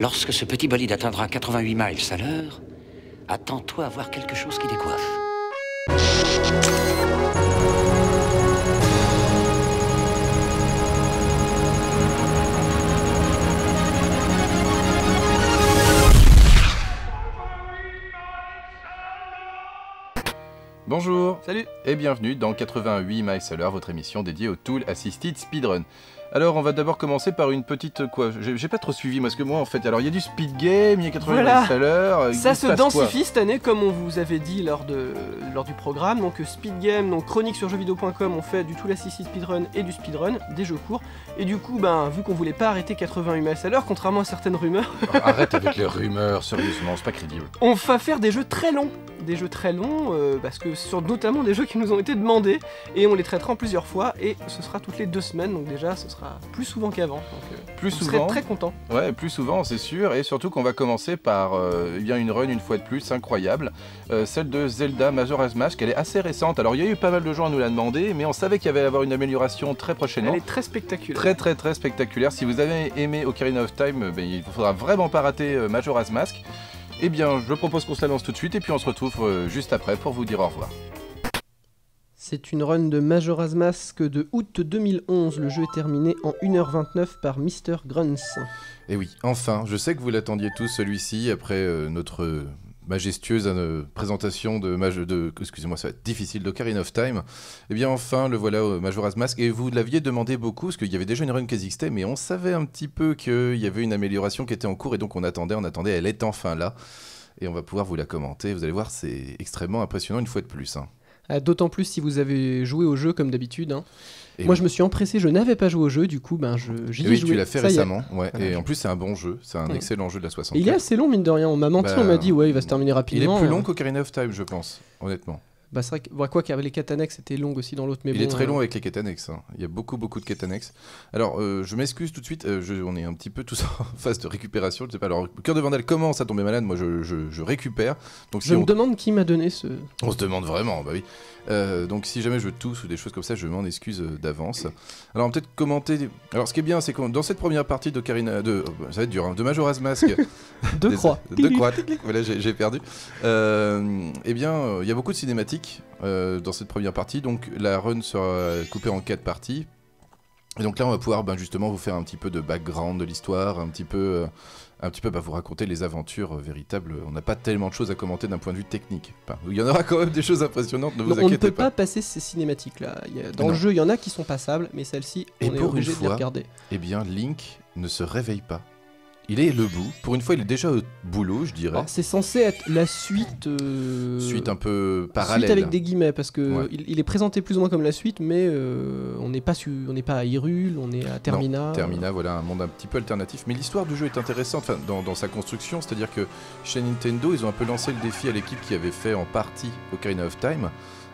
Lorsque ce petit bolide atteindra 88 miles à l'heure, attends-toi à voir quelque chose qui décoiffe. Bonjour. Salut. Et bienvenue dans 88 miles à l'heure, votre émission dédiée au Tool Assisted Speedrun. Alors on va d'abord commencer par une petite quoi, j'ai pas trop suivi parce que moi en fait, alors il y a du speed game, il y a 80 miles à l'heure. Ça se densifie cette année comme on vous avait dit lors du programme, donc speed game, donc chronique sur jeuxvideo.com, on fait du Tool Assisted Speedrun et du speedrun, des jeux courts, et du coup vu qu'on voulait pas arrêter 88 miles à l'heure, contrairement à certaines rumeurs. Arrête avec les rumeurs, sérieusement, c'est pas crédible. On va faire des jeux très longs, parce que sur notamment des jeux qui nous ont été demandés, et on les traitera en plusieurs fois, et ce sera toutes les 2 semaines, donc déjà ce sera plus souvent qu'avant, donc plus vous serez très content. Ouais, plus souvent c'est sûr, et surtout qu'on va commencer par une run une fois de plus incroyable, celle de Zelda Majora's Mask. Elle est assez récente, alors il y a eu pas mal de gens à nous la demander, mais on savait qu'il y allait avoir une amélioration très prochainement. Elle est très spectaculaire. Très spectaculaire. Si vous avez aimé Ocarina of Time, il ne faudra vraiment pas rater Majora's Mask. Eh bien, je propose qu'on se la lance tout de suite et puis on se retrouve juste après pour vous dire au revoir. C'est une run de Majora's Mask de août 2011. Le jeu est terminé en 1h29 par Mr. Grunts. Et oui, enfin, je sais que vous l'attendiez tous celui-ci après notre majestueuse présentation excusez-moi, ça va être difficile, d'Ocarina of Time. Eh bien enfin, le voilà, Majora's Mask, et vous l'aviez demandé beaucoup, parce qu'il y avait déjà une run qui existait, mais on savait un petit peu qu'il y avait une amélioration qui était en cours, et donc on attendait, elle est enfin là, et on va pouvoir vous la commenter. Vous allez voir, c'est extrêmement impressionnant une fois de plus. D'autant plus si vous avez joué au jeu comme d'habitude. Et moi je me suis empressé, je n'avais pas joué au jeu, du coup j'y ai joué. Tu l'as fait récemment, ouais. Et en plus c'est un bon jeu, c'est un excellent jeu de la 64. Il est assez long mine de rien, on m'a menti, on m'a dit ouais il va se terminer rapidement. Il est plus long qu'Ocarina of Time je pense, honnêtement. C'est vrai que quoi qu'avec les quêtes annexes c'était long aussi dans l'autre, mais il est très long avec les quêtes annexes, il y a beaucoup de quêtes annexes. Alors je m'excuse tout de suite, on est un petit peu tous en phase de récupération, je sais pas, alors Cœur de Vandal commence à tomber malade, moi je récupère. Donc, je me demande qui m'a donné ce... On se demande vraiment, bah oui. Donc si jamais je tousse ou des choses comme ça, je m'en excuse d'avance. Alors on va peut-être commenter... Alors ce qui est bien, c'est que dans cette première partie d'Ocarina... ça va être dur, de Majora's Mask... Deux croix. Voilà, j'ai perdu. Eh bien, il y a beaucoup de cinématiques dans cette première partie, donc la run sera coupée en 4 parties. Et donc là on va pouvoir justement vous faire un petit peu de background de l'histoire, un petit peu vous raconter les aventures véritables. On n'a pas tellement de choses à commenter d'un point de vue technique. Enfin, il y en aura quand même des choses impressionnantes, ne vous inquiétez pas. On ne peut pas passer ces cinématiques là. Dans le jeu il y en a qui sont passables, mais celles-ci on est obligé de les regarder. Eh bien Link ne se réveille pas. Il est debout. Pour une fois, il est déjà au boulot, je dirais. C'est censé être la suite... Suite un peu parallèle. Suite avec des guillemets, parce que il est présenté plus ou moins comme la suite, mais on n'est pas à Hyrule, on est à Termina. Non, Termina, voilà, un monde un petit peu alternatif. Mais l'histoire du jeu est intéressante dans sa construction, c'est-à-dire que chez Nintendo, ils ont un peu lancé le défi à l'équipe qui avait fait en partie Ocarina of Time,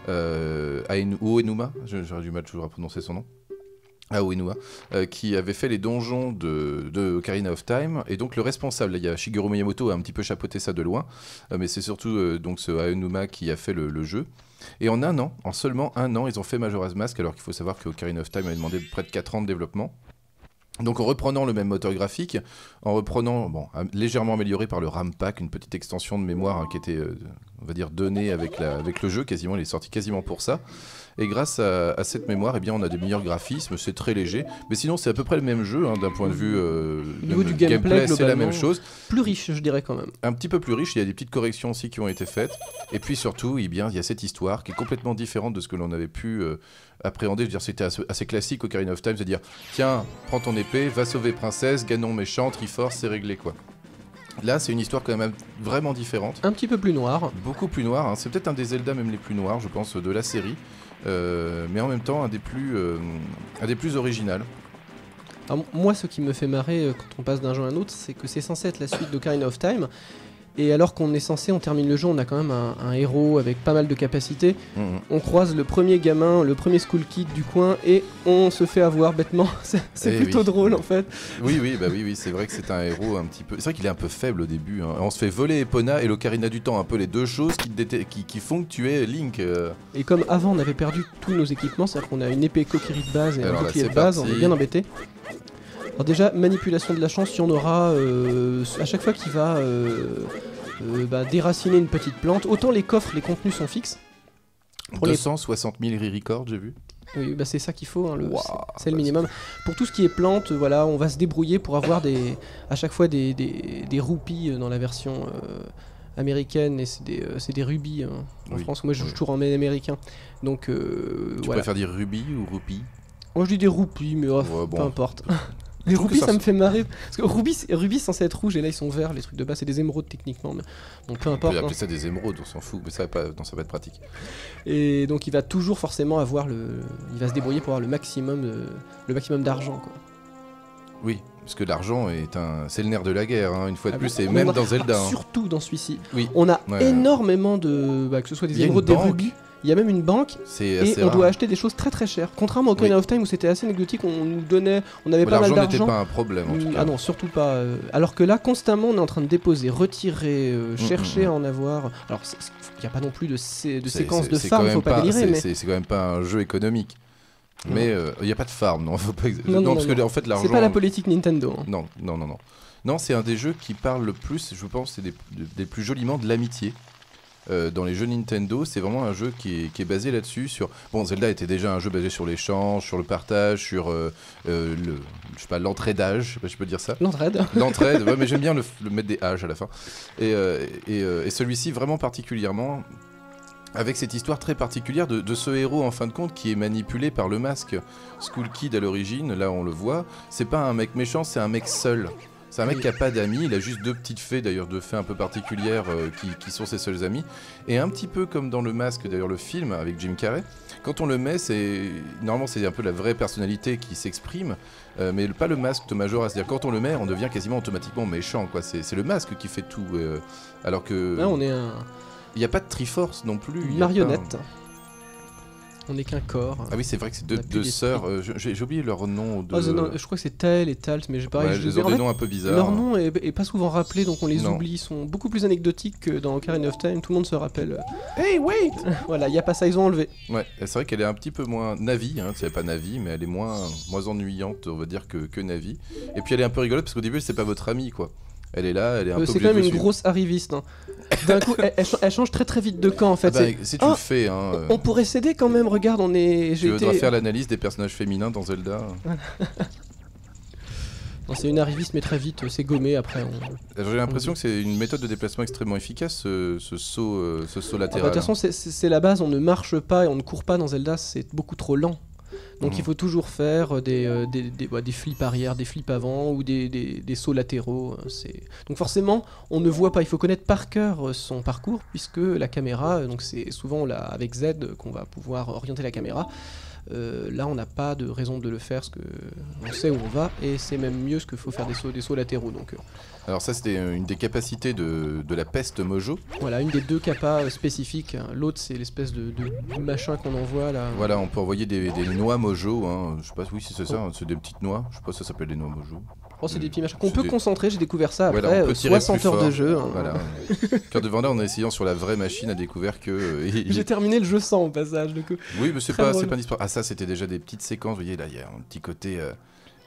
Aonuma, j'aurais du mal toujours à prononcer son nom. Uenua, qui avait fait les donjons de Ocarina of Time, et donc le responsable, il y a Shigeru Miyamoto a un petit peu chapeauté ça de loin, mais c'est surtout donc ce Aonuma qui a fait le jeu. Et en seulement un an, ils ont fait Majora's Mask, alors qu'il faut savoir que Ocarina of Time avait demandé près de 4 ans de développement. Donc en reprenant le même moteur graphique, en reprenant, légèrement amélioré par le RAM Pack, une petite extension de mémoire qui était, on va dire, donnée avec le jeu, quasiment, il est sorti quasiment pour ça. Et grâce à cette mémoire, eh bien, on a des meilleurs graphismes, c'est très léger. Mais sinon, c'est à peu près le même jeu, d'un point de vue au niveau du gameplay, c'est la même chose. Plus riche, je dirais quand même. Un petit peu plus riche, il y a des petites corrections aussi qui ont été faites. Et puis surtout, eh bien, il y a cette histoire qui est complètement différente de ce que l'on avait pu appréhender. Je veux dire, c'était assez classique Ocarina of Time, c'est-à-dire, tiens, prends ton épée, va sauver princesse, ganon méchant, Triforce, c'est réglé quoi. Là, c'est une histoire quand même vraiment différente. Un petit peu plus noire. Beaucoup plus noire, c'est peut-être un des Zelda même les plus noirs, je pense, de la série. Mais en même temps, un des plus originales. Alors, moi, ce qui me fait marrer quand on passe d'un jeu à un autre, c'est que c'est censé être la suite d'Ocarina of Time. Et alors qu'on est censé, on termine le jeu, on a quand même un héros avec pas mal de capacités. On croise le premier gamin, le premier school kid du coin, et on se fait avoir bêtement. C'est plutôt drôle en fait. Oui, c'est vrai que c'est un héros un petit peu... C'est vrai qu'il est un peu faible au début. On se fait voler Epona et l'Ocarina du Temps, un peu les deux choses qui font que tu es Link. Et comme avant on avait perdu tous nos équipements, c'est-à-dire qu'on a une épée Kokiri de base et un bouclier de base, on est bien embêté. Alors déjà, manipulation de la chance, il y en aura à chaque fois qu'il va déraciner une petite plante. Autant les coffres, les contenus sont fixes. 260 000 re-records, j'ai vu. Oui, c'est ça qu'il faut, hein, Wow, c'est le minimum. Pour tout ce qui est plantes, voilà, on va se débrouiller pour avoir à chaque fois des roupies dans la version américaine, et c'est des rubis en France. Moi je joue toujours en américain. Donc, tu préfères dire rubis ou roupie? Moi je dis des roupies, mais peu importe. Les rubis, ça me fait marrer. Parce que rubis c'est censé être rouge et là ils sont verts, les trucs de base, c'est des émeraudes techniquement. Mais bon, peu importe. On peut appeler ça des émeraudes, on s'en fout, mais ça va pas être pratique. Et donc il va toujours forcément avoir il va se débrouiller pour avoir le maximum d'argent, quoi. Oui, parce que l'argent c'est le nerf de la guerre, hein, une fois de plus, et même dans Zelda. Surtout dans celui-ci. Oui. On a énormément que ce soit des émeraudes, des rubis. Il y a même une banque et on doit acheter des choses très très chères. Contrairement au Ocarina of Time où c'était assez anecdotique, on nous donnait, on avait pas mal d'argent. L'argent n'était pas un problème en tout cas. Ah non, surtout pas. Alors que là, constamment, on est en train de déposer, retirer, chercher à en avoir. Alors, il n'y a pas non plus de séquences de farm, faut pas délirer. C'est quand même pas un jeu économique. Mais il n'y a pas de farm, non, faut pas non, parce que en fait l'argent. C'est pas la politique Nintendo. Hein. Non. Non, c'est un des jeux qui parle le plus, je pense, c'est des plus joliment de l'amitié. Dans les jeux Nintendo, c'est vraiment un jeu qui est basé là-dessus. Bon, Zelda était déjà un jeu basé sur l'échange, sur le partage, sur l'entraidage, je sais pas si je peux dire ça. L'entraide, ouais, mais j'aime bien le mettre des H à la fin. Et celui-ci vraiment particulièrement, avec cette histoire très particulière de ce héros en fin de compte qui est manipulé par le masque. Skull Kid à l'origine, là on le voit, c'est pas un mec méchant, c'est un mec seul. C'est un mec qui a pas d'amis, il a juste deux petites fées, d'ailleurs deux fées un peu particulières qui sont ses seuls amis. Et un petit peu comme dans Le Masque, d'ailleurs le film avec Jim Carrey, quand on le met, normalement c'est un peu la vraie personnalité qui s'exprime, mais pas le masque de Majora. C'est-à-dire quand on le met, on devient quasiment automatiquement méchant, quoi. C'est le masque qui fait tout, alors que... Là on est il n'y a pas de Triforce non plus. Une marionnette. On n'est qu'un corps. Ah oui, c'est vrai que c'est deux sœurs. J'ai oublié leur nom. Je crois que c'est Tael et Talt, mais j'ai pareil. Ils ont des noms un peu bizarres. Leur nom est pas souvent rappelé, donc on les oublie. Ils sont beaucoup plus anecdotiques que dans Ocarina of Time. Tout le monde se rappelle. Hey, wait. Voilà, il y a pas ça, ils ont enlevé. Ouais, c'est vrai qu'elle est un petit peu moins Navi. C'est pas Navi, mais elle est moins ennuyante, on va dire, que Navi. Et puis elle est un peu rigolote parce qu'au début, c'est pas votre amie, quoi. Elle est là, elle est un peu. C'est quand même une grosse arriviste. Hein. D'un coup, elle change très très vite de camp en fait. Si tu le fais. On pourrait s'aider quand même, regarde, on est. Tu voudrais faire l'analyse des personnages féminins dans Zelda. C'est une arriviste, mais très vite, c'est gommé après. J'ai l'impression que c'est une méthode de déplacement extrêmement efficace, ce saut latéral. De toute façon, c'est la base, on ne marche pas et on ne court pas dans Zelda, c'est beaucoup trop lent. Donc il faut toujours faire des flips arrière, des flips avant ou des sauts latéraux. Donc forcément, on ne voit pas. Il faut connaître par cœur son parcours puisque la caméra, donc c'est souvent là, avec Z qu'on va pouvoir orienter la caméra. Là, on n'a pas de raison de le faire parce qu'on sait où on va et c'est même mieux parce qu'il faut faire des sauts latéraux. Donc, alors ça, c'était une des capacités de la peste Mojo. Voilà, une des deux capas spécifiques. L'autre, c'est l'espèce de machin qu'on envoie là. Voilà, on peut envoyer des noix Mojo. Hein. Je sais pas, oui, c'est ça. C'est des petites noix. Je sais pas si ça s'appelle des noix Mojo. Oh, c'est des petits machins qu'on peut concentrer. J'ai découvert ça après 60 heures de jeu. Hein. Voilà. Cœur de Vanda, en essayant sur la vraie machine, a découvert que. J'ai terminé le jeu sans au passage. Donc, oui, mais c'est pas indispensable. Ah, ça, c'était déjà des petites séquences. Vous voyez, là, il y a un petit côté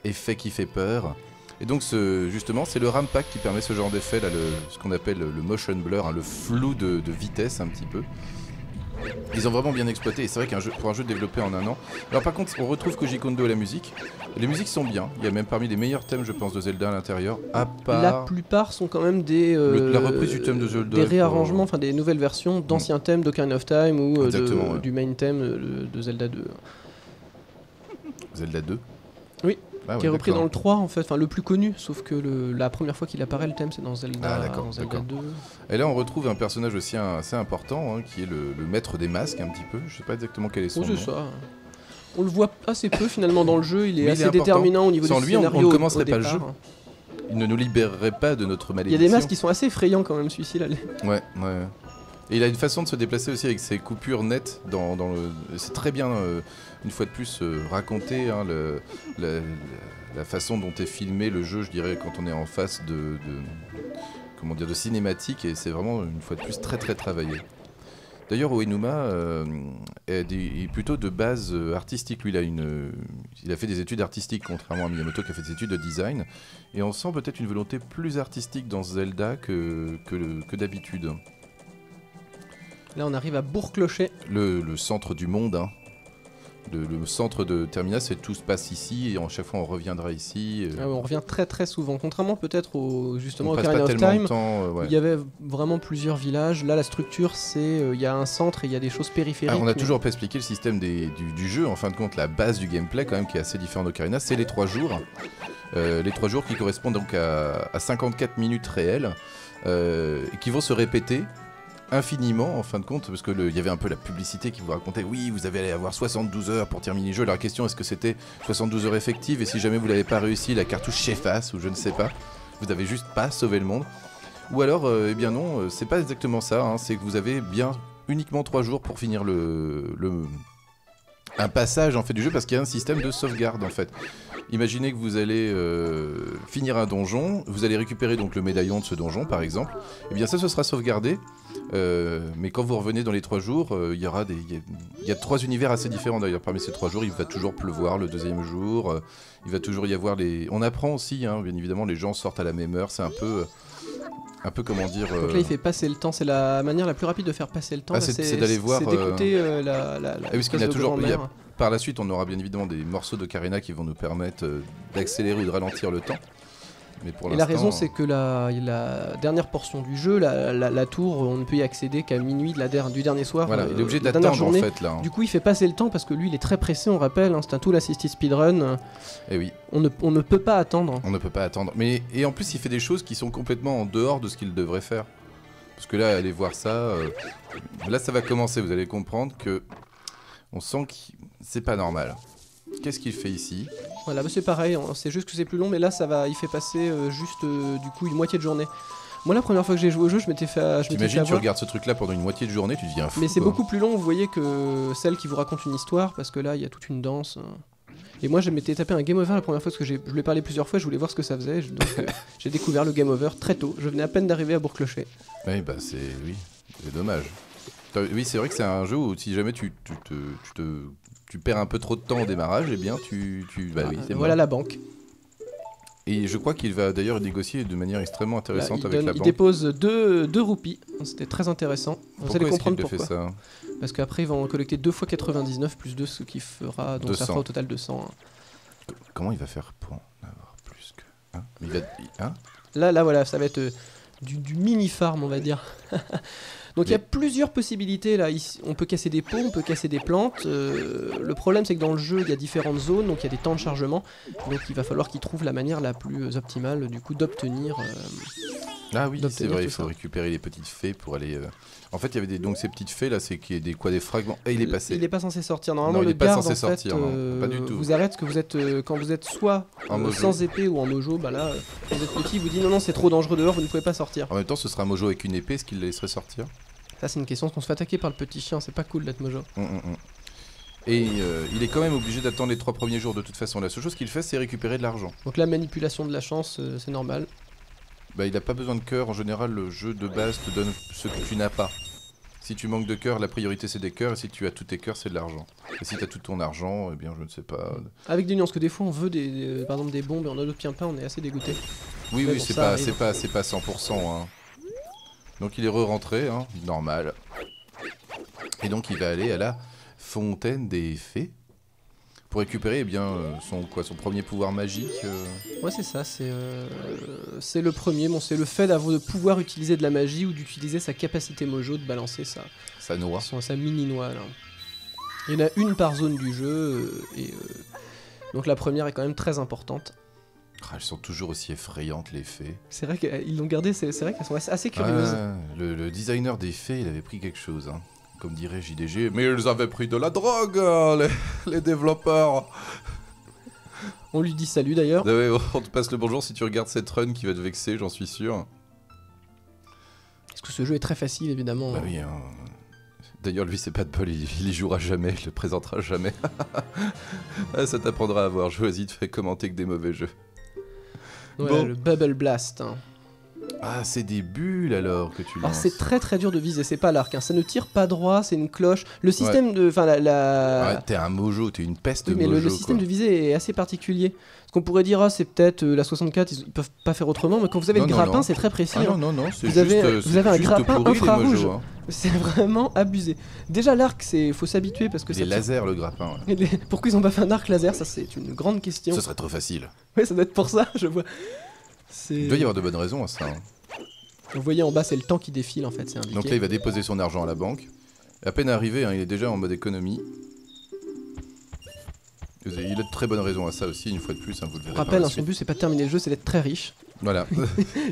effet qui fait peur. Et donc, justement, c'est le RAM pack qui permet ce genre d'effet, là, ce qu'on appelle le motion blur, hein, le flou de vitesse un petit peu. Ils ont vraiment bien exploité, et c'est vrai pour un jeu développé en un an. Alors par contre, on retrouve Koji Kondo à la musique. Les musiques sont bien, il y a même parmi les meilleurs thèmes, je pense, de Zelda à l'intérieur. À part... La plupart sont quand même la reprise du thème de Zelda. Des réarrangements, enfin des nouvelles versions d'anciens thèmes d'Ocarina of Time ou du main thème de Zelda 2. Zelda 2 ? Oui. Qui est repris dans le 3 en fait, enfin le plus connu, sauf que la première fois qu'il apparaît le thème c'est dans Zelda, Zelda 2. Et là on retrouve un personnage aussi assez important, hein, qui est le maître des masques un petit peu, je sais pas exactement quel est son nom. Ça. On le voit assez peu finalement dans le jeu, il est assez déterminant au niveau du scénario. Sans lui on ne commencerait pas le jeu. Il ne nous libérerait pas de notre malédiction. Il y a des masques qui sont assez effrayants quand même, celui-ci là. Ouais. Et il a une façon de se déplacer aussi avec ses coupures nettes c'est très bien, une fois de plus, raconté, hein, la façon dont est filmé le jeu, je dirais, quand on est en face de cinématique, et c'est vraiment, une fois de plus, très très travaillé. D'ailleurs, Uenuma est plutôt de base artistique. Lui, il a fait des études artistiques, contrairement à Miyamoto qui a fait des études de design. Et on sent peut-être une volonté plus artistique dans Zelda que d'habitude. Là, on arrive à Bourg-Clocher. Le centre du monde, hein. Le centre de Termina, tout se passe ici, et à chaque fois on reviendra ici. On revient très très souvent, contrairement peut-être justement au Ocarina of Time, ouais. il y avait vraiment plusieurs villages. Là, la structure, c'est il y a un centre et il y a des choses périphériques. On a toujours pas expliqué le système du jeu. En fin de compte, la base du gameplay, quand même, qui est assez différent d'Ocarina, c'est les 3 jours. Les 3 jours qui correspondent donc à 54 minutes réelles, et qui vont se répéter infiniment en fin de compte, parce que il y avait un peu la publicité qui vous racontait oui, vous allez avoir 72 heures pour terminer le jeu. Alors la question, est-ce que c'était 72 heures effectives, et si jamais vous l'avez pas réussi, la cartouche s'efface ou je ne sais pas, vous avez juste pas sauvé le monde, ou alors eh bien non, c'est pas exactement ça, hein, c'est que vous avez bien uniquement 3 jours pour finir un passage en fait du jeu, parce qu'il y a un système de sauvegarde en fait. Imaginez que vous allez finir un donjon, vous allez récupérer donc le médaillon de ce donjon par exemple, et bien ça ce sera sauvegardé, mais quand vous revenez dans les 3 jours, il y a 3 univers assez différents d'ailleurs. Parmi ces 3 jours, il va toujours pleuvoir le deuxième jour, il va toujours y avoir on apprend aussi, hein, bien évidemment, les gens sortent à la même heure, c'est un peu comment dire... Donc là il fait passer le temps, c'est la manière la plus rapide de faire passer le temps. C'est d'aller voir... C'est d'écouter parce qu'il y a toujours... Par la suite, on aura bien évidemment des morceaux d'Ocarina qui vont nous permettre d'accélérer ou de ralentir le temps. Mais pour et la raison, c'est que la dernière portion du jeu, la tour, on ne peut y accéder qu'à minuit du dernier soir. Voilà, il est obligé d'attendre en fait là. Du coup, il fait passer le temps parce que lui, il est très pressé, on rappelle, hein, c'est un tool assisted speedrun. Et oui. On ne peut pas attendre. On ne peut pas attendre. Et en plus, il fait des choses qui sont complètement en dehors de ce qu'il devrait faire. Parce que là, allez voir ça. Là, ça va commencer, vous allez comprendre que on sent que c'est pas normal. Qu'est-ce qu'il fait ici? Voilà, bah c'est pareil, c'est juste que c'est plus long, mais là ça va, il fait passer du coup une moitié de journée. Moi, la première fois que j'ai joué au jeu, je m'étais fait. T'imagines, tu regardes ce truc-là pendant une moitié de journée, tu deviens fou. Mais c'est beaucoup plus long, vous voyez, que celle qui vous raconte une histoire, parce que là, il y a toute une danse. Et moi, je m'étais tapé un game over la première fois, parce que je lui ai parlé plusieurs fois, je voulais voir ce que ça faisait. Donc, j'ai découvert le game over très tôt. Je venais à peine d'arriver à Bourg-Clocher. Oui, bah c'est dommage. Oui, c'est vrai que c'est un jeu où si jamais tu perds un peu trop de temps au démarrage, eh bien voilà la banque. Et je crois qu'il va d'ailleurs négocier de manière extrêmement intéressante avec la banque. Il dépose 2 roupies, c'était très intéressant. Vous allez comprendre pourquoi. Fait ça parce qu'après, ils vont en collecter 2 fois 99 plus 2, ce qui fera, donc 200. Ça fera au total 200. Comment il va faire pour en avoir plus que... Là, voilà, ça va être du mini-farm, on va dire. Donc il y a plusieurs possibilités là, on peut casser des pots, on peut casser des plantes. Le problème c'est que dans le jeu il y a différentes zones, donc il y a des temps de chargement. Donc il va falloir qu'ils trouvent la manière la plus optimale du coup d'obtenir... Ah oui, c'est vrai, il faut récupérer les petites fées pour aller... En fait il y avait donc ces petites fées là, c'est des fragments... Et il est passé. Il est pas censé sortir, normalement le garde en fait pas du tout. vous arrête, que vous êtes, quand vous êtes soit sans épée ou en mojo, bah là vous êtes petit, vous dit non c'est trop dangereux dehors, vous ne pouvez pas sortir. En même temps ce sera un mojo avec une épée, est-ce qu'il le laisserait sortir? Ça c'est une question, parce qu'on se fait attaquer par le petit chien, c'est pas cool d'être mojo. Et il est quand même obligé d'attendre les 3 premiers jours de toute façon. La seule chose qu'il fait c'est récupérer de l'argent. Donc la manipulation de la chance, c'est normal. Bah il a pas besoin de cœur, en général le jeu de base te donne ce que tu n'as pas. Si tu manques de cœur, la priorité c'est des cœurs, et si tu as tous tes cœurs c'est de l'argent. Et si tu as tout ton argent, eh bien je ne sais pas... Avec des nuances, que des fois on veut par exemple des bombes et on a d'autres bien pas, on est assez dégoûté. Oui, bon, c'est pas 100%. Hein. Donc il est re-rentré, hein, normal. Et donc il va aller à la fontaine des fées pour récupérer son premier pouvoir magique. Ouais c'est ça, c'est le premier, c'est le fait de pouvoir utiliser de la magie ou d'utiliser sa capacité mojo de balancer sa noix. Sa mini noix là. Il y en a une par zone du jeu, donc la première est quand même très importante. Elles sont toujours aussi effrayantes les fées. C'est vrai qu'ils l'ont gardé, c'est vrai qu'elles sont assez curieuses. Le designer des fées, il avait pris quelque chose, hein. Comme dirait JDG, mais ils avaient pris de la drogue, les développeurs. On lui dit salut d'ailleurs. Ouais, on te passe le bonjour si tu regardes cette run qui va te vexer, j'en suis sûr. Parce que ce jeu est très facile évidemment. Bah oui, hein. D'ailleurs lui c'est pas de bol, il y jouera jamais, il le présentera jamais. Ça t'apprendra à voir, choisis de faire commenter que des mauvais jeux. Ouais, bon. Le Bubble Blast. Hein. Ah, c'est des bulles alors que tu lances. Alors c'est très très dur de viser, c'est pas l'arc, hein. Ça ne tire pas droit, c'est une cloche. Le système de... Enfin la... Ouais, t'es un mojo, t'es une peste oui, mais mojo. le système quoi. de visée est assez particulier. Parce qu'on pourrait dire, ah, c'est peut-être la 64, ils peuvent pas faire autrement, mais quand vous avez Non, le non, grappin, non. c'est très précis. Ah hein. non, c'est Vous avez un juste grappin pourri, les infrarouge. mojos, hein. C'est vraiment abusé. Déjà l'arc, faut s'habituer parce que Les ça tire- lasers, le grappin, ouais. Pourquoi ils ont pas fait un arc laser? Ça c'est une grande question. Ce serait trop facile. Ouais, ça doit être pour ça, je vois. Il doit y avoir de bonnes raisons à ça. Hein. Vous voyez en bas, c'est le temps qui défile en fait, c'est indiqué. Donc là, il va déposer son argent à la banque. À peine arrivé, hein, il est déjà en mode économie. Il a de très bonnes raisons à ça aussi, une fois de plus, hein, vous le verrez. On rappelle, hein, son but c'est pas de terminer le jeu, c'est d'être très riche. Voilà.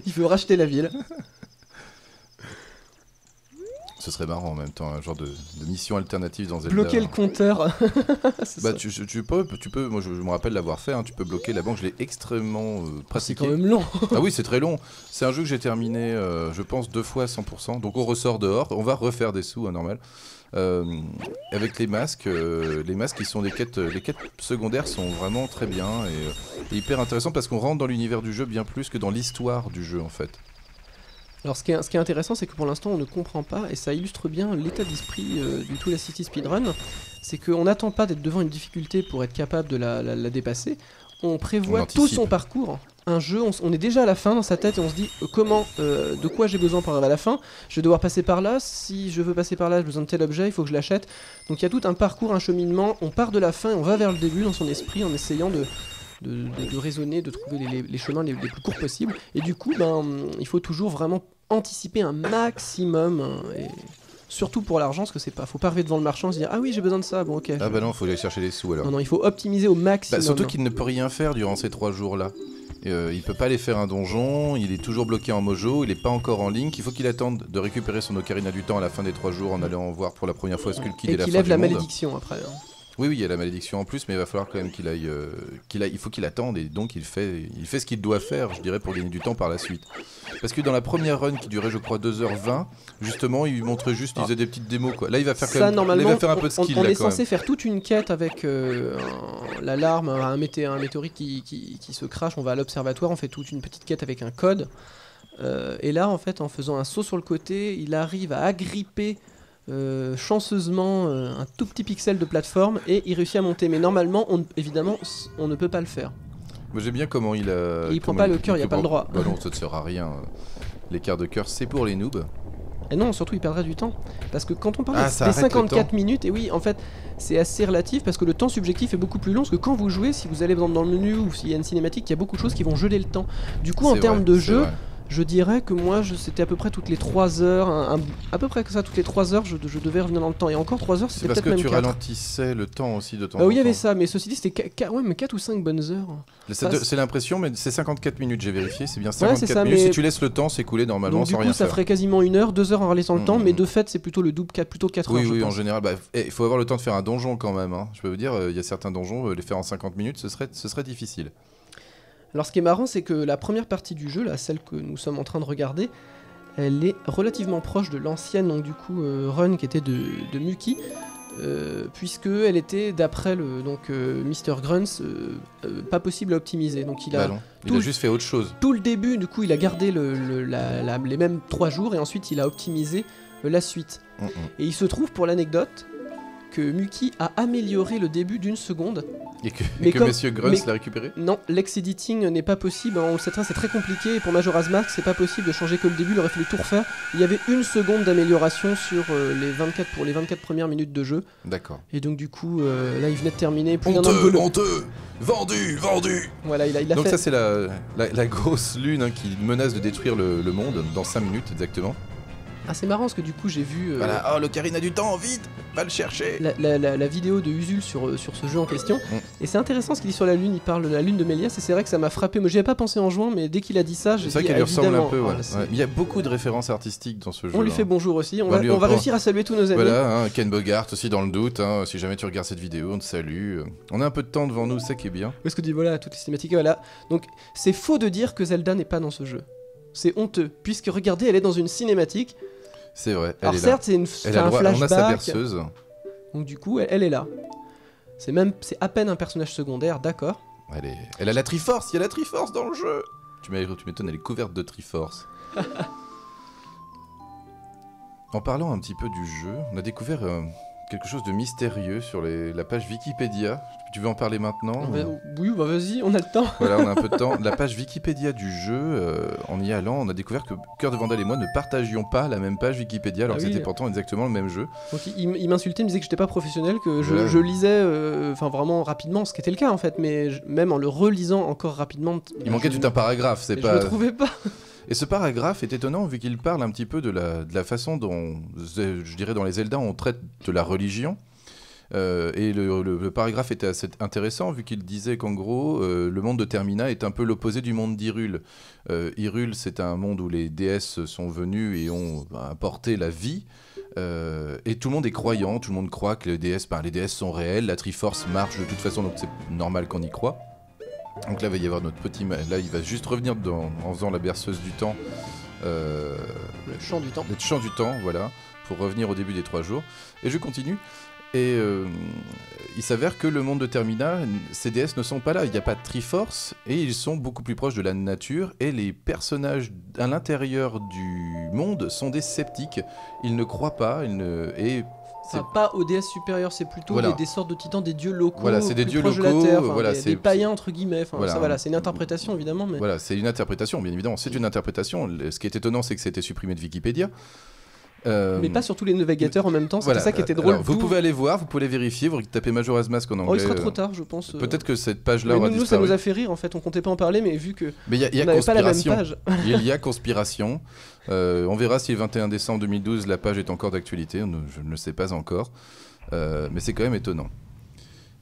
Il veut racheter la ville. Ce serait marrant en même temps, un genre de mission alternative dans Zelda. Bloquer le compteur. Bah tu peux, moi je me rappelle l'avoir fait, hein, tu peux bloquer la banque, je l'ai extrêmement C'est pratiqué. quand même long. Ah oui, c'est très long. C'est un jeu que j'ai terminé, je pense, 2 fois à 100%. Donc on ressort dehors, on va refaire des sous, hein, normal. Avec les masques qui sont des quêtes, les quêtes secondaires sont vraiment très bien et hyper intéressant parce qu'on rentre dans l'univers du jeu bien plus que dans l'histoire du jeu en fait. Alors ce qui est intéressant, c'est que pour l'instant on ne comprend pas, et ça illustre bien l'état d'esprit du Tula City Speedrun, c'est qu'on n'attend pas d'être devant une difficulté pour être capable de la dépasser, on prévoit tout son parcours. Un jeu, on est déjà à la fin dans sa tête et on se dit de quoi j'ai besoin pour arriver à la fin, je vais devoir passer par là, si je veux passer par là j'ai besoin de tel objet, il faut que je l'achète. Donc il y a tout un parcours, un cheminement, on part de la fin et on va vers le début dans son esprit en essayant de raisonner, de trouver les chemins les plus courts possibles. Et du coup, il faut toujours vraiment anticiper un maximum. Et surtout pour l'argent, parce que faut pas arriver devant le marchand et se dire ah oui j'ai besoin de ça, bon ok. Ah bah non, faut aller chercher les sous alors. Non, il faut optimiser au maximum. Bah, surtout qu'il ne peut rien faire durant ces 3 jours-là. Il peut pas aller faire un donjon, il est toujours bloqué en mojo, il est pas encore en ligne, il faut qu'il attende de récupérer son ocarina du temps à la fin des 3 jours en allant voir pour la première fois Skull Kid et la fin qu'il lève du la monde. malédiction après. Hein. Oui, il y a la malédiction en plus, mais il va falloir quand même qu'il aille, il faut qu'il attende et donc il fait ce qu'il doit faire, je dirais, pour gagner du temps par la suite. Parce que dans la première run qui durait, je crois, 2h20, justement, il montrait juste, il faisait des petites démos quoi. Là, il va faire ça, normalement, là, il va faire un peu de skill. On là, est quand censé même. faire toute une quête avec l'alarme, un météorite qui se crache. On va à l'observatoire, on fait toute une petite quête avec un code. Et là, en fait, en faisant un saut sur le côté, il arrive à agripper chanceusement un tout petit pixel de plateforme et il réussit à monter. Mais normalement, évidemment, on ne peut pas le faire. Moi, j'aime bien comment il a. Et il prend pas le cœur, il n'y a pas le droit. Bah non, ça ne sert à rien. L'écart de cœur, c'est pour les noobs. Et non, surtout il perdrait du temps. Parce que quand on parle ça des arrête le 54 temps. minutes, et oui, en fait, c'est assez relatif parce que le temps subjectif est beaucoup plus long. Parce que quand vous jouez, si vous allez dans le menu ou s'il y a une cinématique, il y a beaucoup de choses qui vont geler le temps. Du coup, en termes de jeu, je dirais que moi, c'était à peu près toutes les 3 heures, à peu près que ça, toutes les 3 heures, je devais revenir dans le temps. Et encore 3 heures, c'était peut-être même 4. C'est parce que tu ralentissais le temps aussi de temps en temps. Oui, il y avait ça, mais ceci dit, c'était 4 ou 5 bonnes heures. C'est l'impression, mais c'est 54 minutes, j'ai vérifié, c'est bien Ouais, 54 ça, minutes. mais... Si tu laisses le temps s'écouler normalement donc, sans rien faire. Du coup, ça ferait quasiment 1 heure, 2 heures en ralaissant le temps, mais de fait, c'est plutôt le double, plutôt 4 heures. Oui, en général, il faut avoir le temps de faire un donjon quand même. Hein. Je peux vous dire, il y a certains donjons, les faire en 50 minutes, ce serait difficile. Alors ce qui est marrant, c'est que la première partie du jeu, là, celle que nous sommes en train de regarder, elle est relativement proche de l'ancienne, donc du coup, run qui était de Muki, puisque elle était, d'après Mr. Grunts, pas possible à optimiser. Donc il a, il a juste fait autre chose. Tout le début, du coup, il a gardé les mêmes 3 jours, et ensuite il a optimisé la suite. Et il se trouve, pour l'anecdote, que Muki a amélioré le début d'1 seconde. Et que Monsieur Grunts l'a récupéré ? Non, l'ex-editing n'est pas possible, on le sait très, c'est très compliqué, et pour Majora's Mask, c'est pas possible de changer que le début, il aurait fallu tout refaire. Il y avait 1 seconde d'amélioration sur les 24 premières minutes de jeu. D'accord. Et donc du coup, là il venait de terminer. Honteux Vendu Voilà, il a donc fait... ça c'est la grosse lune hein, qui menace de détruire le monde dans 5 minutes exactement. Ah c'est marrant parce que du coup j'ai vu... Voilà, l'ocarina du temps, vite, va le chercher. La vidéo de Usul sur ce jeu en question. Et c'est intéressant ce qu'il dit sur la lune, il parle de la lune de Méliès et c'est vrai que ça m'a frappé. Moi j'y avais pas pensé en jouant mais dès qu'il a dit ça, j'ai dit c'est vrai qu'elle lui ressemble un peu, ouais. Ouais. Il y a beaucoup de références artistiques dans ce jeu. On lui fait bonjour aussi, on va réussir à saluer tous nos amis. Voilà, Ken Bogart aussi dans le doute, si jamais tu regardes cette vidéo, on te salue. On a un peu de temps devant nous, c'est qui est bien. Parce que dit voilà, toutes les cinématiques, voilà. Donc c'est faux de dire que Zelda n'est pas dans ce jeu. C'est honteux, puisque regardez, elle est dans une cinématique. C'est vrai, alors certes, c'est un flashback. On a sa berceuse. Donc du coup, elle est là. C'est à peine un personnage secondaire, d'accord. Elle a la Triforce, il y a la Triforce dans le jeu. Tu m'étonnes, elle est couverte de Triforce. En parlant un petit peu du jeu, on a découvert quelque chose de mystérieux sur la page Wikipédia. Tu veux en parler maintenant? Oui, bah vas-y, on a le temps. Voilà, on a un peu de temps. La page Wikipédia du jeu, en y allant, on a découvert que Cœur de Vandal et moi ne partagions pas la même page Wikipédia, alors que c'était pourtant exactement le même jeu. Donc il m'insultait, il me disait que j'étais pas professionnel, que je lisais vraiment rapidement, ce qui était le cas en fait, mais même en le relisant encore rapidement... Il manquait tout un paragraphe, c'est pas... Je le trouvais pas. Et ce paragraphe est étonnant vu qu'il parle un petit peu de la façon dont, je dirais, dans les Zelda, on traite de la religion. Et le paragraphe était assez intéressant vu qu'il disait qu'en gros, le monde de Termina est un peu l'opposé du monde d'Hyrule. Hyrule, c'est un monde où les déesses sont venues et ont apporté la vie. Et tout le monde est croyant, tout le monde croit que les déesses sont réelles, la Triforce marche de toute façon, donc c'est normal qu'on y croit. Donc là, il va y avoir notre petit... Là, il va juste revenir en faisant la berceuse du temps. Le chant du temps. Le chant du temps, voilà, pour revenir au début des 3 jours. Et je continue. Et il s'avère que le monde de Termina, ces déesses ne sont pas là. Il n'y a pas de Triforce et ils sont beaucoup plus proches de la nature. Et les personnages à l'intérieur du monde sont des sceptiques. Ils ne croient pas. Pas aux déesses supérieures, c'est plutôt des sortes de titans, des dieux locaux. Voilà, c'est des dieux locaux. De la terre, voilà, des païens entre guillemets. C'est une interprétation évidemment. Mais... Voilà, c'est une interprétation, bien évidemment. C'est une interprétation. Ce qui est étonnant, c'est que c'était supprimé de Wikipédia. Mais pas sur tous les navigateurs en même temps, c'était ça qui était drôle. Alors, vous pouvez aller voir, vous pouvez vérifier, vous tapez Majora's Mask en anglais. Il sera trop tard, je pense. Peut-être que cette page-là aura disparu. Nous, ça nous a fait rire en fait, on comptait pas en parler, mais vu que on n'avait pas la même page. Il y a conspiration. On verra si le 21 décembre 2012, la page est encore d'actualité, je ne le sais pas encore. Mais c'est quand même étonnant.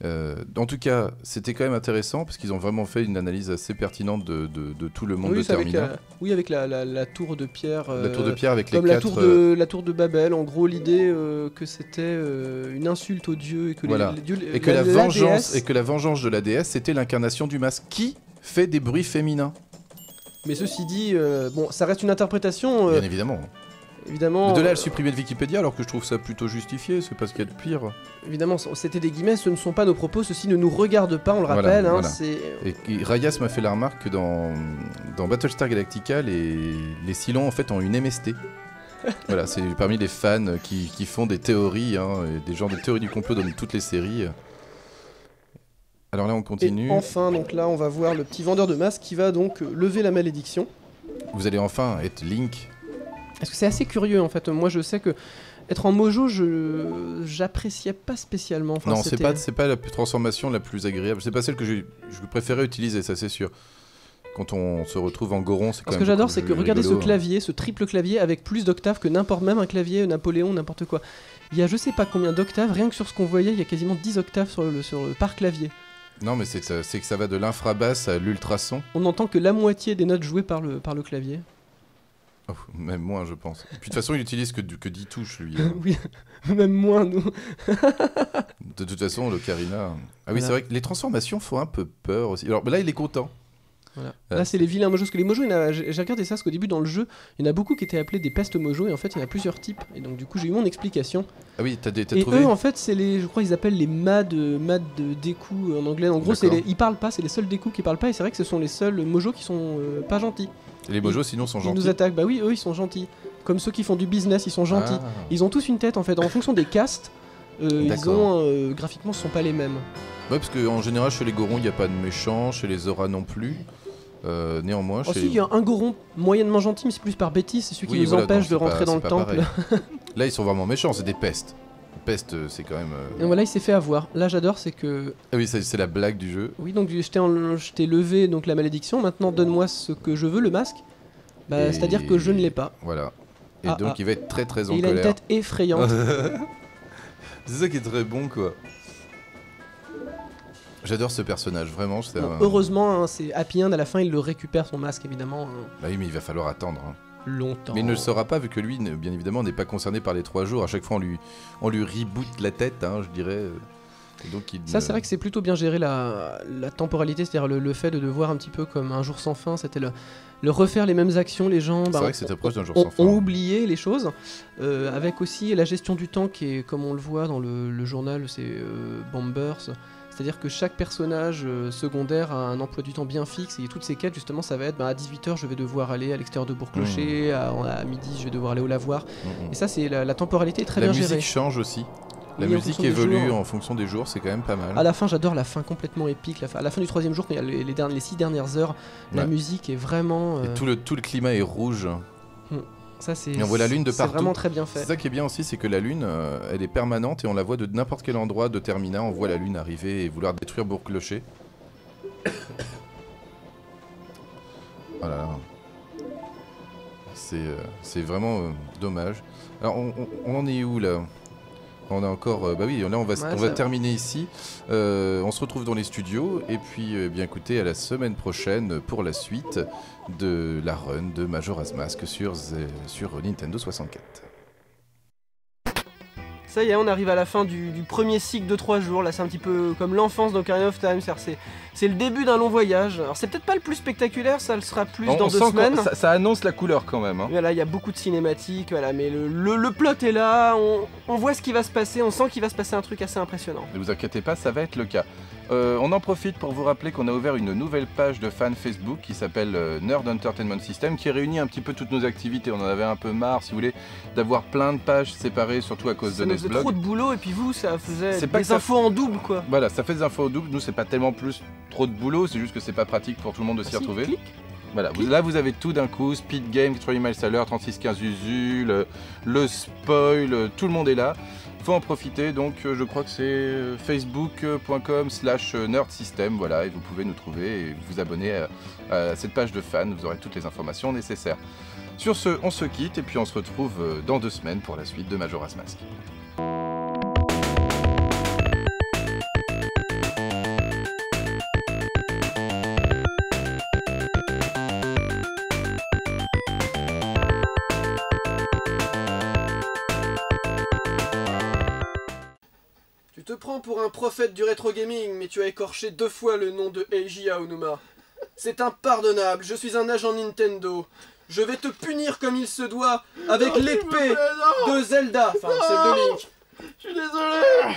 En tout cas, c'était quand même intéressant parce qu'ils ont vraiment fait une analyse assez pertinente de tout le monde de Termina. Avec la tour de pierre. La tour de pierre avec comme les quatre... la tour de Babel. En gros, l'idée que c'était une insulte aux dieux et que les dieux. Et que la vengeance de la déesse, c'était l'incarnation du masque qui fait des bruits féminins. Mais ceci dit, ça reste une interprétation. Bien évidemment. Évidemment, de là à le supprimer de Wikipédia alors que je trouve ça plutôt justifié, c'est pas ce qu'il y a de pire. Évidemment, c'était des guillemets, ce ne sont pas nos propos, ceci ne nous regarde pas, on le rappelle. Voilà. Et Rayas m'a fait la remarque que dans Battlestar Galactica, les Cylons en fait ont une MST. Voilà, c'est parmi les fans qui font des théories, des genres de théories du complot dans toutes les séries. Alors là on continue. Et enfin, donc là on va voir le petit vendeur de masques qui va donc lever la malédiction. Vous allez enfin être Link. Parce que c'est assez curieux en fait. Moi je sais que être en mojo, j'appréciais pas spécialement. Enfin, non, c'est pas la transformation la plus agréable. C'est pas celle que je préférais utiliser, ça c'est sûr. Quand on se retrouve en Goron, c'est quand même. Ce que j'adore, c'est que regardez ce clavier, ce triple clavier avec plus d'octaves que n'importe même un clavier Napoléon, n'importe quoi. Il y a je sais pas combien d'octaves, rien que sur ce qu'on voyait, il y a quasiment 10 octaves par clavier. Non, mais c'est que ça va de l'infrabasse à l'ultrason. On n'entend que la moitié des notes jouées par le clavier. Oh, même moins, je pense. Et puis de toute façon, il utilise que 10 touches, lui. Oui, même moins, nous. De toute façon, l'Ocarina... Ah oui, c'est vrai que les transformations font un peu peur aussi. Alors là, il est content. Voilà. Là, c'est les vilains mojos. Parce que les mojos, j'ai regardé ça, parce qu'au début, dans le jeu, il y en a beaucoup qui étaient appelés des pestes mojo, et en fait, il y en a plusieurs types. Et donc, du coup, j'ai eu mon explication. Ah oui, t'as trouvé. Et eux, en fait, je crois qu'ils appellent les mad Deku en anglais. En gros, ils parlent pas, c'est les seuls Deku qui parlent pas, et c'est vrai que ce sont les seuls mojos qui sont pas gentils. Et les mojos, sinon, sont gentils. Ils nous attaquent, bah oui, eux, ils sont gentils. Comme ceux qui font du business, ils sont gentils. Ils ont tous une tête, en fait. En fonction des castes, graphiquement, ce sont pas les mêmes. Ouais, parce qu'en général, chez les Gorons, il n'y a pas de méchants, chez les Zora non plus. Néanmoins, il y a un Goron moyennement gentil, mais c'est plus par bêtise, c'est celui qui nous empêche de rentrer dans le temple. Là, ils sont vraiment méchants, c'est des pestes. Peste, c'est quand même. Et voilà, il s'est fait avoir. Là, j'adore, c'est que. Ah oui, c'est la blague du jeu. Oui, donc je t'ai levé donc la malédiction. Maintenant, donne-moi ce que je veux, le masque. C'est-à-dire que je ne l'ai pas. Voilà. Et donc, il va être très très en colère. Il a une tête effrayante. C'est ça qui est très bon, quoi. J'adore ce personnage, vraiment. Heureusement, c'est Happy End, à la fin, il le récupère son masque, évidemment. Bah oui, mais il va falloir attendre. Longtemps. Mais il ne le saura pas, vu que lui, bien évidemment, n'est pas concerné par les 3 jours. À chaque fois, on lui reboot la tête, je dirais. Et donc, ça, c'est vrai que c'est plutôt bien géré la temporalité, c'est-à-dire le fait de voir un petit peu comme un jour sans fin. C'était le refaire les mêmes actions, les gens. C'est vrai que c'était proche d'un jour sans fin. Ont oublié les choses. Avec aussi la gestion du temps qui est, comme on le voit dans le journal, c'est Bombers. c'est-à-dire que chaque personnage secondaire a un emploi du temps bien fixe et toutes ces quêtes justement ça va être à 18h je vais devoir aller à l'extérieur de Bourg-Clocher, à midi je vais devoir aller au lavoir et ça c'est la temporalité est très bien gérée. La musique change aussi. La Oui, musique évolue en fonction des jours, c'est quand même pas mal. À la fin, j'adore la fin complètement épique. À la fin du 3e jour, quand il y a les 6 dernières heures, la musique est vraiment. Et tout le climat est rouge. Ça, c'est. Et on voit la lune de partout. C'est vraiment très bien fait. C'est ça qui est bien aussi, c'est que la lune, elle est permanente et on la voit de n'importe quel endroit de Termina. On voit la lune arriver et vouloir détruire Bourg-Clocher. Voilà. C'est vraiment dommage. Alors, on en est où là ? On a encore, bah oui, là on va terminer ici. On se retrouve dans les studios et puis bien écoutez à la semaine prochaine pour la suite de la run de Majora's Mask sur Nintendo 64. Ça y est, on arrive à la fin du premier cycle de 3 jours. Là, c'est un petit peu comme l'enfance d'Ocarina of Time. C'est le début d'un long voyage. Alors, c'est peut-être pas le plus spectaculaire, ça le sera plus dans 2 semaines. Ça annonce la couleur quand même. Hein. Voilà, il y a beaucoup de cinématiques, voilà, mais le plot est là. On voit ce qui va se passer, on sent qu'il va se passer un truc assez impressionnant. Ne vous inquiétez pas, ça va être le cas. On en profite pour vous rappeler qu'on a ouvert une nouvelle page de fans Facebook qui s'appelle Nerd Entertainment System qui réunit un petit peu toutes nos activités. On en avait un peu marre, si vous voulez, d'avoir plein de pages séparées, surtout à cause de Nesblog. Ça faisait trop de boulot et puis vous, ça faisait des infos en double quoi. Voilà, ça fait des infos en double. Nous, c'est pas tellement plus trop de boulot, c'est juste que c'est pas pratique pour tout le monde de s'y retrouver. Clic. Voilà, là vous avez tout d'un coup, Speed Game, 80 miles à l'heure, 3615 Usu, le spoil, tout le monde est là. Faut en profiter, donc je crois que c'est facebook.com/nerdsystem, voilà, et vous pouvez nous trouver et vous abonner à cette page de fans, vous aurez toutes les informations nécessaires. Sur ce, on se quitte et puis on se retrouve dans 2 semaines pour la suite de Majora's Mask. Tu te prends pour un prophète du rétro gaming, mais tu as écorché 2 fois le nom de Eiji Aonuma. C'est impardonnable, je suis un agent Nintendo. Je vais te punir comme il se doit avec l'épée de Zelda, enfin celle de Link. Je suis désolé.